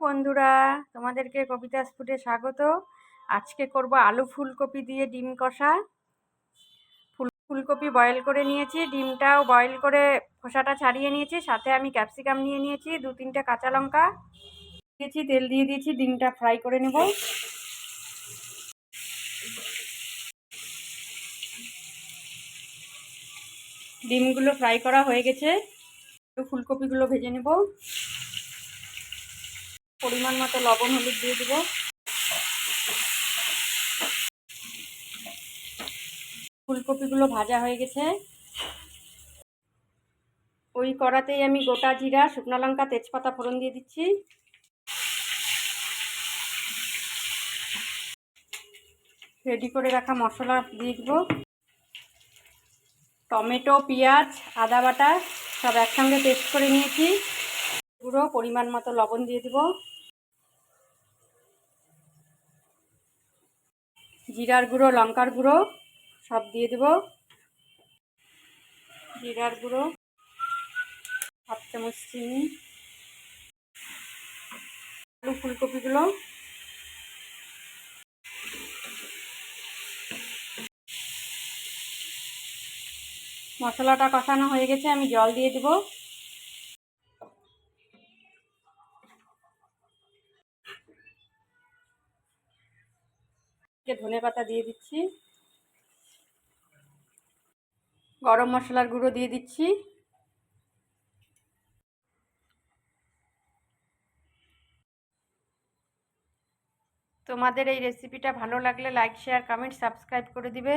বন্ধুরা, তোমাদেরকে কবিতাস ফুডে স্বাগত। আজকে করব আলু ফুলকপি দিয়ে ডিম কষা। ফুলকপি বয়েল করে নিয়েছি, ডিমটাও বয়েল করে খোসাটা ছাড়িয়ে নিয়েছি। সাথে আমি ক্যাপসিকাম নিয়ে নিয়েছি, 2-3টে কাঁচা লঙ্কা দিয়েছি, তেল দিয়ে দিয়েছি। ডিমটা ফ্রাই করে নেব। ডিমগুলো ফ্রাই করা হয়ে গেছে, ফুলকপিগুলো ভেজে নেব। পরিমাণ মতো লবণ হলুদ দিয়ে দেবো। ফুলকপিগুলো ভাজা হয়ে গেছে। ওই কড়াতেই আমি গোটা জিরা, শুকনো লঙ্কা, তেজপাতা ফোড়ন দিয়ে দিচ্ছি। রেডি করে রাখা মশলা দিয়ে দেবো। টমেটো, পেঁয়াজ, আদা বাটা সব একসঙ্গে পেস্ট করে নিয়েছি। গুঁড়ো পরিমাণ মতো লবণ দিয়ে দেবো। জিরার গুঁড়ো, লঙ্কার গুঁড়ো সব দিয়ে দেবো। জিরার গুঁড়ো 1 চামচ, চিনি, আলু ফুলকপিগুলো মশলাটা কষানো হয়ে গেছে, আমি জল দিয়ে দেবো। ধনেপাতা দিয়ে দিচ্ছি। গরম মশলার গুঁড়ো দিয়ে দিচ্ছি। তোমাদের এই রেসিপিটা ভালো লাগলে লাইক, শেয়ার, কমেন্ট, সাবস্ক্রাইব করে দিবে।